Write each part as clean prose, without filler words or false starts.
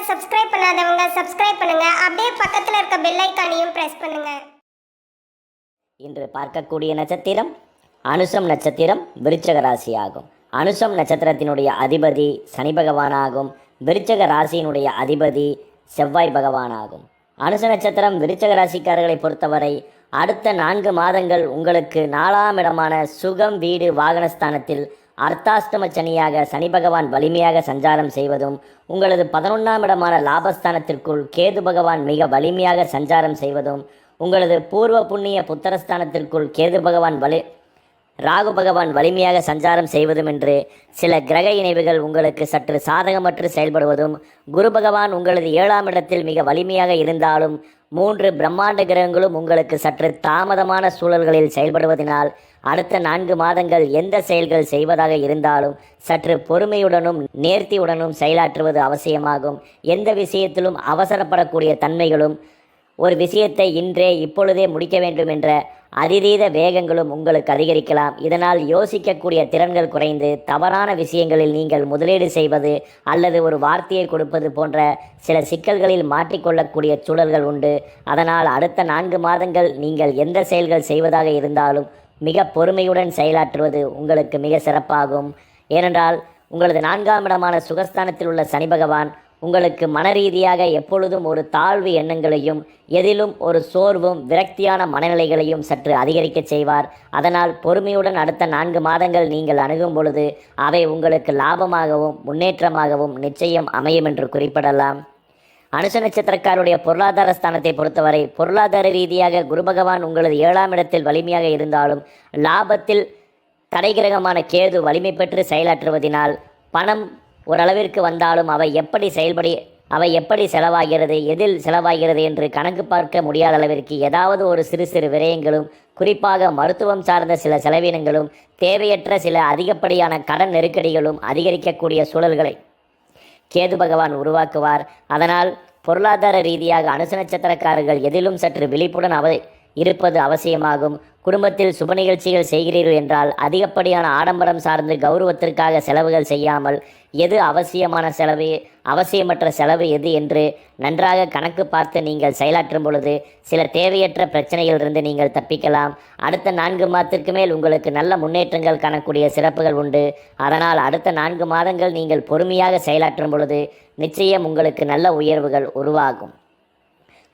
Subscribe பண்ணாதவங்க subscribe பண்ணுங்க. அப்படியே பக்கத்துல இருக்க பெல் ஐகானையும் பிரஸ் பண்ணுங்க. இன்று பார்க்கக்கூடிய நட்சத்திரம் அனுசம் நட்சத்திரம், விருச்சக ராசி ஆகும். அனுசம் நட்சத்திரத்தினுடைய அதிபதி சனி பகவானாகும். விருச்சக ராசியினுடைய அதிபதி செவ்வாய் பகவானாகும். அனுச நட்சத்திரம் விருச்சக ராசிக்காரர்களை பொறுத்தவரை அடுத்த 4 மாதங்கள் உங்களுக்கு 4ஆம் இடமான சுகம் வீடு வாகனஸ்தானத்தில் அர்த்தாஷ்டம சனியாக சனி பகவான் வலிமையாக சஞ்சாரம் செய்வதும், உங்களது 11ஆம் இடமான லாபஸ்தானத்திற்குள் கேது பகவான் மிக வலிமையாக சஞ்சாரம் செய்வதும், உங்களது பூர்வ புண்ணிய புத்தரஸ்தானத்திற்குள் கேது பகவான் ராகு பகவான் வலிமையாக சஞ்சாரம் செய்வதும் என்று சில கிரக இணைவுகள் உங்களுக்கு சற்று சாதகமற்று செயல்படுவதும், குரு பகவான் உங்களது 7ஆம் இடத்தில் மிக வலிமையாக இருந்தாலும் 3 பிரம்மாண்ட கிரகங்களும் உங்களுக்கு சற்று தாமதமான சூழல்களில் செயல்படுவதனால் அடுத்த 4 மாதங்கள் எந்த செயல்கள் செய்வதாக இருந்தாலும் சற்று பொறுமையுடனும் நேர்த்தியுடனும் செயலாற்றுவது அவசியமாகும். எந்த விஷயத்திலும் அவசரப்படக்கூடிய தன்மைகளும், ஒரு விஷயத்தை இன்றே இப்பொழுதே முடிக்க வேண்டும் என்ற அதிதீத வேகங்களும் உங்களுக்கு அதிகரிக்கலாம். இதனால் யோசிக்கக்கூடிய திறன்கள் குறைந்து தவறான விஷயங்களில் நீங்கள் முதலீடு செய்வது அல்லது ஒரு வார்த்தையை கொடுப்பது போன்ற சில சிக்கல்களில் மாற்றிக்கொள்ளக்கூடிய சூழல்கள் உண்டு. அதனால் அடுத்த 4 மாதங்கள் நீங்கள் எந்த செயல்கள் செய்வதாக இருந்தாலும் மிக பொறுமையுடன் செயலாற்றுவது உங்களுக்கு மிக சிறப்பாகும். ஏனென்றால் உங்களது 4ஆம் இடமான சுகஸ்தானத்தில் உள்ள சனி பகவான் உங்களுக்கு மனரீதியாக எப்பொழுதும் ஒரு தாழ்வு எண்ணங்களையும், எதிலும் ஒரு சோர்வும் விரக்தியான மனநிலைகளையும் சற்று அதிகரிக்கச் செய்வார். அதனால் பொறுமையுடன் அடுத்த 4 மாதங்கள் நீங்கள் அணுகும் பொழுது அவை உங்களுக்கு லாபமாகவும் முன்னேற்றமாகவும் நிச்சயம் அமையும் என்று குறிப்பிடலாம். அனுச நட்சத்திரக்காருடைய பொருளாதார ஸ்தானத்தை பொறுத்தவரை பொருளாதார ரீதியாக குரு பகவான் உங்களது 7ஆம் இடத்தில் வலிமையாக இருந்தாலும் லாபத்தில் தடைகிரகமான கேது வலிமை பெற்று செயலாற்றுவதினால் பணம் ஓரளவிற்கு வந்தாலும் அவை எப்படி செலவாகிறது, எதில் செலவாகிறது என்று கணக்கு பார்க்க முடியாத அளவிற்கு ஏதாவது ஒரு சிறு சிறு விரயங்களும், குறிப்பாக மருத்துவம் சார்ந்த சில செலவினங்களும், தேவையற்ற சில அதிகப்படியான கடன் நெருக்கடிகளும் அதிகரிக்கக்கூடிய சூழல்களை கேது பகவான் உருவாக்குவார். அதனால் பொருளாதார ரீதியாக அனுச நட்சத்திரக்காரர்கள் எதிலும் சற்று விழிப்புடன் இருப்பது அவசியமாகும். குடும்பத்தில் சுப நிகழ்ச்சிகள் செய்கிறீர்கள் என்றால் அதிகப்படியான ஆடம்பரம் சார்ந்து கௌரவத்திற்காக செலவுகள் செய்யாமல் எது அவசியமான செலவு, அவசியமற்ற செலவு எது என்று நன்றாக கணக்கு பார்த்து நீங்கள் செயலாற்றும் பொழுது சில தேவையற்ற பிரச்சனைகளிலிருந்து நீங்கள் தப்பிக்கலாம். அடுத்த 4 மாதத்திற்கு மேல் உங்களுக்கு நல்ல முன்னேற்றங்கள் காணக்கூடிய சிறப்புகள் உண்டு. அதனால் அடுத்த 4 மாதங்கள் நீங்கள் பொறுமையாக செயலாற்றும் பொழுது நிச்சயம் உங்களுக்கு நல்ல உயர்வுகள் உருவாகும்.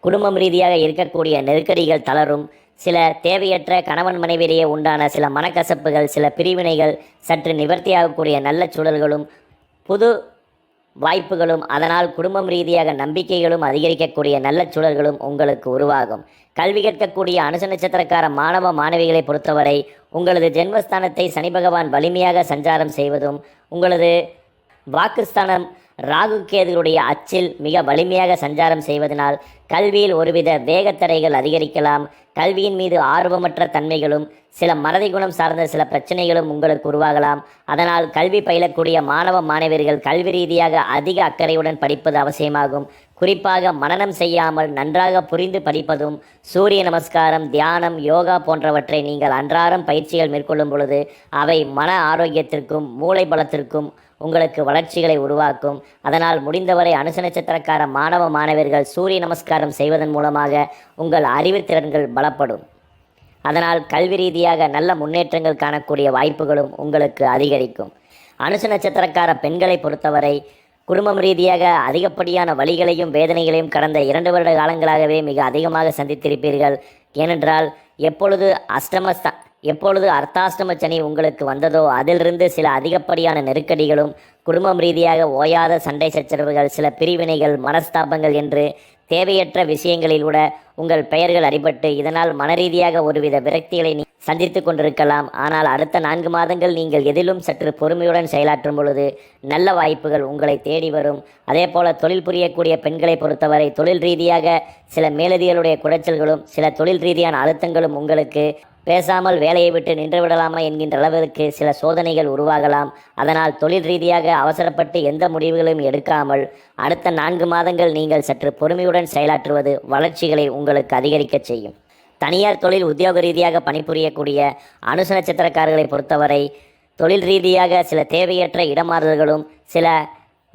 குடும்பம் ரீதியாக இருக்கக்கூடிய நெருக்கடிகள் தளரும். சில தேவையற்ற கணவன் மனைவியிடையே உண்டான சில மனக்கசப்புகள், சில பிரிவினைகள் சற்று நிவர்த்தியாகக்கூடிய நல்ல சூழல்களும் புது வாய்ப்புகளும், அதனால் குடும்பம் ரீதியாக நம்பிக்கைகளும் அதிகரிக்கக்கூடிய நல்ல சூழல்களும் உங்களுக்கு உருவாகும். கல்வி கற்கக்கூடிய அனுச நட்சத்திரக்கார மாணவ மாணவிகளை பொறுத்தவரை உங்களது ஜென்மஸ்தானத்தை சனி பகவான் வலிமையாக சஞ்சாரம் செய்வதும், உங்களது வாக்குஸ்தானம் ராகு கேதுகளுடைய அச்சில் மிக வலிமையாக சஞ்சாரம் செய்வதனால் கல்வியில் ஒருவித வேகத்தடைகள் அதிகரிக்கலாம். கல்வியின் மீது ஆர்வமற்ற தன்மைகளும், சில மறதி குணம் சார்ந்த சில பிரச்சனைகளும் உங்களுக்கு உருவாகலாம். அதனால் கல்வி பயிலக்கூடிய மாணவ மாணவியர்கள் கல்வி ரீதியாக அதிக அக்கறையுடன் படிப்பது அவசியமாகும். குறிப்பாக மனனம் செய்யாமல் நன்றாக புரிந்து படிப்பதும், சூரிய நமஸ்காரம், தியானம், யோகா போன்றவற்றை நீங்கள் அன்றாடம் பயிற்சிகள் மேற்கொள்ளும் பொழுது அவை மன ஆரோக்கியத்திற்கும் மூளை பலத்திற்கும் உங்களுக்கு வளர்ச்சிகளை உருவாக்கும். அதனால் முடிந்தவரை அனுச நட்சத்திரக்கார மாணவ மாணவர்கள் சூரிய நமஸ்காரம் செய்வதன் மூலமாக உங்கள் அறிவுத்திறன்கள் பலப்படும். அதனால் கல்வி ரீதியாக நல்ல முன்னேற்றங்கள் காணக்கூடிய வாய்ப்புகளும் உங்களுக்கு அதிகரிக்கும். அனுச நட்சத்திரக்கார பெண்களை பொறுத்தவரை குடும்பம் ரீதியாக அதிகப்படியான வலிகளையும் வேதனைகளையும் கடந்த 2 வருட காலங்களாகவே மிக அதிகமாக சந்தித்திருப்பீர்கள். ஏனென்றால் எப்பொழுது அர்த்தாஷ்டம சனி உங்களுக்கு வந்ததோ அதிலிருந்து சில அதிகப்படியான நெருக்கடிகளும், குடும்பம் ரீதியாக ஓயாத சண்டை சச்சரவுகள், சில பிரிவினைகள், மனஸ்தாபங்கள் என்று தேவையற்ற விஷயங்களில் கூட உங்கள் பெயர்கள் அடிபட்டு இதனால் மனரீதியாக ஒருவித விரக்திகளை சந்தித்து கொண்டிருக்கலாம். ஆனால் அடுத்த 4 மாதங்கள் நீங்கள் எதிலும் சற்று பொறுமையுடன் செயலாற்றும் பொழுது நல்ல வாய்ப்புகள் உங்களை தேடி வரும். அதே போல தொழில் புரியக்கூடிய பெண்களை பொறுத்தவரை தொழில் ரீதியாக சில மேலதிகளுடைய குடைச்சல்களும், சில தொழில் ரீதியான அழுத்தங்களும் உங்களுக்கு பேசாமல் வேலையை விட்டு நின்று விடலாமா என்கின்ற அளவிற்கு சில சோதனைகள் உருவாகலாம். அதனால் தொழில் ரீதியாக அவசரப்பட்டு எந்த முடிவுகளையும் எடுக்காமல் அடுத்த 4 மாதங்கள் நீங்கள் சற்று பொறுமையுடன் செயலாற்றுவது வளர்ச்சிகளை உங்களுக்கு அதிகரிக்கச் செய்யும். தனியார் தொழில் உத்தியோக ரீதியாக பணிபுரியக்கூடிய அனுச நட்சத்திரக்காரர்களை பொறுத்தவரை தொழில் ரீதியாக சில தேவையற்ற இடமாறுதல்களும், சில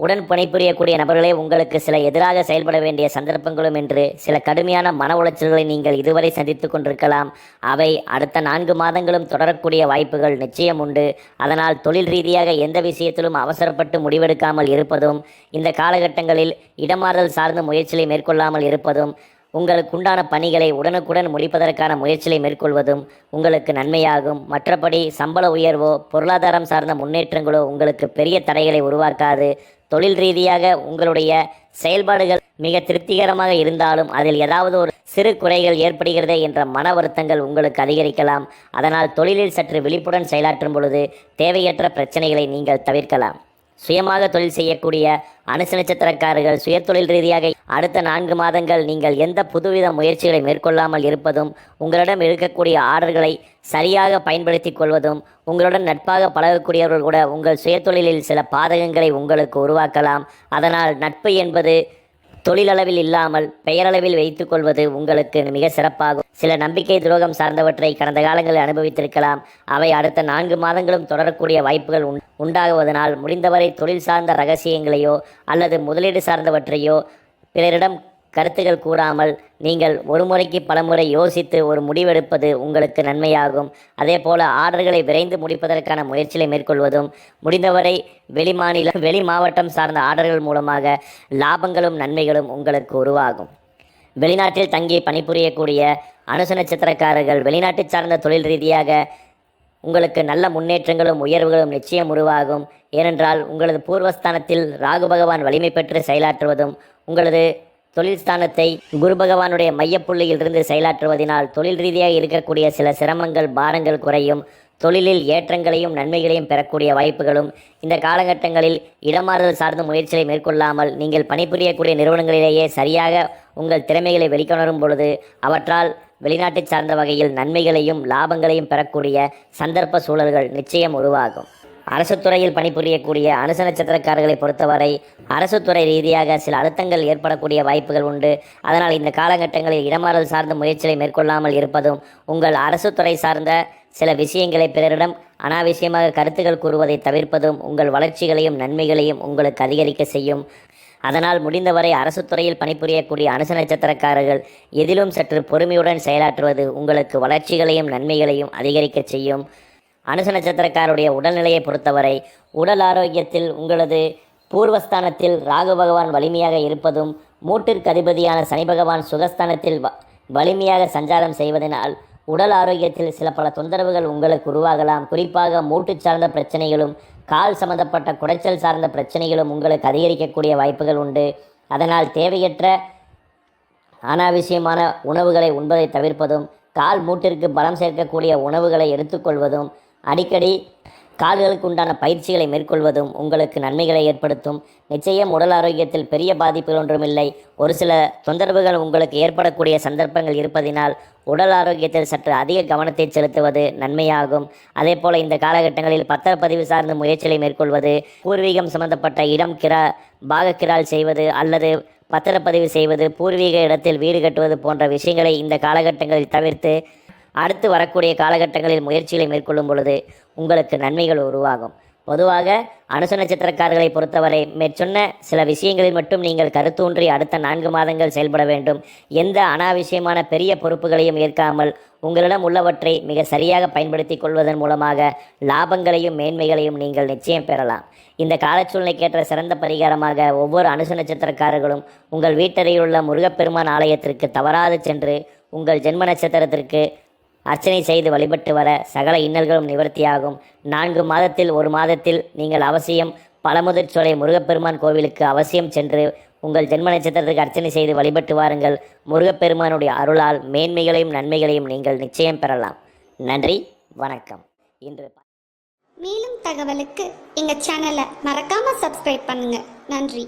உடன் பணிபுரியக்கூடிய நபர்களே உங்களுக்கு சில எதிராக செயல்பட வேண்டிய சந்தர்ப்பங்களும் என்று சில கடுமையான மன உளைச்சல்களை நீங்கள் இதுவரை சந்தித்து கொண்டிருக்கலாம். அவை அடுத்த 4 மாதங்களும் தொடரக்கூடிய வாய்ப்புகள் நிச்சயம் உண்டு. அதனால் தொழில் ரீதியாக எந்த விஷயத்திலும் அவசரப்பட்டு முடிவெடுக்காமல் இருப்பதும், இந்த காலகட்டங்களில் இடமாறுதல் சார்ந்த முயற்சிகளை மேற்கொள்ளாமல் இருப்பதும், உங்களுக்குண்டான பணிகளை உடனுக்குடன் முடிப்பதற்கான முயற்சிகளை மேற்கொள்வதும் உங்களுக்கு நன்மையாகும். மற்றபடி சம்பள உயர்வோ பொருளாதாரம் சார்ந்த முன்னேற்றங்களோ உங்களுக்கு பெரிய தடைகளை உருவாக்காது. தொழில் ரீதியாக உங்களுடைய செயல்பாடுகள் மிக திருப்திகரமாக இருந்தாலும் அதில் ஏதாவது ஒரு சிறு குறைகள் ஏற்படுகிறதே என்ற மன வருத்தங்கள் உங்களுக்கு அதிகரிக்கலாம். அதனால் தொழிலில் சற்று விழிப்புடன் செயலாற்றும் பொழுது தேவையற்ற பிரச்சனைகளை நீங்கள் தவிர்க்கலாம். சுயமாக தொழில் செய்யக்கூடிய அனுச நட்சத்திரக்காரர்கள் சுயதொழில் ரீதியாக அடுத்த 4 மாதங்கள் நீங்கள் எந்த புதுவித முயற்சிகளை மேற்கொள்ளாமல் இருப்பதும், உங்களிடம் இருக்கக்கூடிய ஆர்டர்களை சரியாக பயன்படுத்தி கொள்வதும், உங்களுடன் நட்பாக பழகக்கூடியவர்கள் கூட உங்கள் சுயதொழிலில் சில பாதகங்களை உங்களுக்கு உருவாக்கலாம். அதனால் நட்பு என்பது தொழிலளவில் இல்லாமல் பெயரளவில் வைத்துக் கொள்வது உங்களுக்கு மிக சிறப்பாகும். சில நம்பிக்கை துரோகம் சார்ந்தவற்றை கடந்த காலங்களில் அனுபவித்திருக்கலாம். அவை அடுத்த 4 மாதங்களும் தொடரக்கூடிய வாய்ப்புகள் உண்டாகுவதனால் முடிந்தவரை தொழில் சார்ந்த ரகசியங்களையோ அல்லது முதலீடு சார்ந்தவற்றையோ பிறரிடம் கருத்துகள் கூறாமல் நீங்கள் ஒரு முறைக்கு பலமுறை யோசித்து ஒரு முடிவெடுப்பது உங்களுக்கு நன்மையாகும். அதே போல ஆர்டர்களை விரைந்து முடிப்பதற்கான முயற்சிகளை மேற்கொள்வதும், முடிந்தவரை வெளி மாவட்டம் சார்ந்த ஆர்டர்கள் மூலமாக லாபங்களும் நன்மைகளும் உங்களுக்கு உருவாகும். வெளிநாட்டில் தங்கி பணிபுரியக்கூடிய அனுச நட்சத்திரக்காரர்கள் வெளிநாட்டு சார்ந்த தொழில் ரீதியாக உங்களுக்கு நல்ல முன்னேற்றங்களும் உயர்வுகளும் நிச்சயம் உருவாகும். ஏனென்றால் உங்களது பூர்வஸ்தானத்தில் ராகு பகவான் வலிமை பெற்று செயலாற்றுவதும், உங்களது தொழில் ஸ்தானத்தை குரு பகவானுடைய மையப்புள்ளியிலிருந்து செயலாற்றுவதனால் தொழில் ரீதியாக இருக்கக்கூடிய சில சிரமங்கள் பாரங்கள் குறையும். தொழிலில் ஏற்றங்களையும் நன்மைகளையும் பெறக்கூடிய வாய்ப்புகளும் இந்த காலகட்டங்களில் இடமாறுதல் சார்ந்த முயற்சிகளை மேற்கொள்ளாமல் நீங்கள் பணிபுரியக்கூடிய நிறுவனங்களிலேயே சரியாக உங்கள் திறமைகளை வெளிக்கொணரும் பொழுது அவற்றால் வெளிநாட்டு சார்ந்த வகையில் நன்மைகளையும் லாபங்களையும் பெறக்கூடிய சந்தர்ப்ப சூழல்கள் நிச்சயம் உருவாகும். அரசு துறையில் பணிபுரியக்கூடிய அனுச நட்சத்திரக்காரர்களை பொறுத்தவரை அரசு துறை ரீதியாக சில அழுத்தங்கள் ஏற்படக்கூடிய வாய்ப்புகள் உண்டு. அதனால் இந்த காலகட்டங்களில் இடமாறுதல் சார்ந்த முயற்சிகளை மேற்கொள்ளாமல் இருப்பதும், உங்கள் அரசு துறை சார்ந்த சில விஷயங்களை பிறரிடம் அனாவசியமாக கருத்துக்கள் கூறுவதை தவிர்ப்பதும் உங்கள் வளர்ச்சிகளையும் நன்மைகளையும் உங்களுக்கு அதிகரிக்க செய்யும். அதனால் முடிந்தவரை அரசு துறையில் பணிபுரியக்கூடிய அனுச நட்சத்திரக்காரர்கள் எதிலும் சற்று பொறுமையுடன் செயலாற்றுவது உங்களுக்கு வளர்ச்சிகளையும் நன்மைகளையும் அதிகரிக்க செய்யும். அனுச நட்சத்திரக்காருடைய உடல்நிலையை பொறுத்தவரை உடல் ஆரோக்கியத்தில் உங்களது பூர்வஸ்தானத்தில் ராகு பகவான் வலிமையாக இருப்பதும், மூட்டிற்கு அதிபதியான சனி பகவான் சுகஸ்தானத்தில் வலிமையாக சஞ்சாரம் செய்வதனால் உடல் ஆரோக்கியத்தில் சில பல தொந்தரவுகள் உங்களுக்கு உருவாகலாம். குறிப்பாக மூட்டு சார்ந்த பிரச்சனைகளும் கால் சம்பந்தப்பட்ட குடைச்சல் சார்ந்த பிரச்சனைகளும் உங்களுக்கு அதிகரிக்கக்கூடிய வாய்ப்புகள் உண்டு. அதனால் தேவையற்ற அனாவசியமான உணவுகளை உண்பதை தவிர்ப்பதும், கால் மூட்டிற்கு பலம் சேர்க்கக்கூடிய உணவுகளை எடுத்துக்கொள்வதும், அடிக்கடி கால்களுக்கு உண்டான பயிற்சிகளை மேற்கொள்வதும் உங்களுக்கு நன்மைகளை ஏற்படுத்தும். நிச்சயம் உடல் ஆரோக்கியத்தில் பெரிய பாதிப்புகள் ஒன்றுமில்லை. ஒரு சில தொந்தரவுகள் உங்களுக்கு ஏற்படக்கூடிய சந்தர்ப்பங்கள் இருப்பதினால் உடல் ஆரோக்கியத்தில் சற்று அதிக கவனத்தை செலுத்துவது நன்மையாகும். அதே போல் இந்த காலகட்டங்களில் பத்திரப்பதிவு சார்ந்த முயற்சிகளை மேற்கொள்வது, பூர்வீகம் சம்பந்தப்பட்ட இடம் பாகக்கிரால் செய்வது அல்லது பத்திரப்பதிவு செய்வது, பூர்வீக இடத்தில் வீடு கட்டுவது போன்ற விஷயங்களை இந்த காலகட்டங்களில் தவிர்த்து அடுத்து வரக்கூடிய காலகட்டங்களில் முயற்சிகளை மேற்கொள்ளும் பொழுது உங்களுக்கு நன்மைகள் உருவாகும். பொதுவாக அனுச நட்சத்திரக்காரர்களை பொறுத்தவரை மேற்சொன்ன சில விஷயங்களில் மட்டும் நீங்கள் கருத்தூன்றி அடுத்த 4 மாதங்கள் செயல்பட வேண்டும். எந்த அனாவசியமான பெரிய பொறுப்புகளையும் ஏற்காமல் உங்களிடம் உள்ளவற்றை மிக சரியாக பயன்படுத்தி கொள்வதன் மூலமாக லாபங்களையும் மேன்மைகளையும் நீங்கள் நிச்சயம் பெறலாம். இந்த காலச்சூழ்நிலைக்கேற்ற சிறந்த பரிகாரமாக ஒவ்வொரு அனுச நட்சத்திரக்காரர்களும் உங்கள் வீட்டறையில் உள்ள முருகப்பெருமான் ஆலயத்திற்கு தவறாது சென்று உங்கள் ஜென்ம நட்சத்திரத்திற்கு அர்ச்சனை செய்து வழிபட்டு வர சகல இன்னல்களும் நிவர்த்தியாகும். 4 மாதத்தில் 1 மாதத்தில் நீங்கள் அவசியம் பழமுதிர்ச்சோலை முருகப்பெருமான் கோவிலுக்கு அவசியம் சென்று உங்கள் ஜென்ம நட்சத்திரத்துக்கு அர்ச்சனை செய்து வழிபட்டு வாருங்கள். முருகப்பெருமானுடைய அருளால் மேன்மைகளையும் நன்மைகளையும் நீங்கள் நிச்சயம் பெறலாம். நன்றி, வணக்கம். மேலும் தகவலுக்கு எங்கள் சேனலை மறக்காமல் சப்ஸ்கிரைப் பண்ணுங்கள். நன்றி.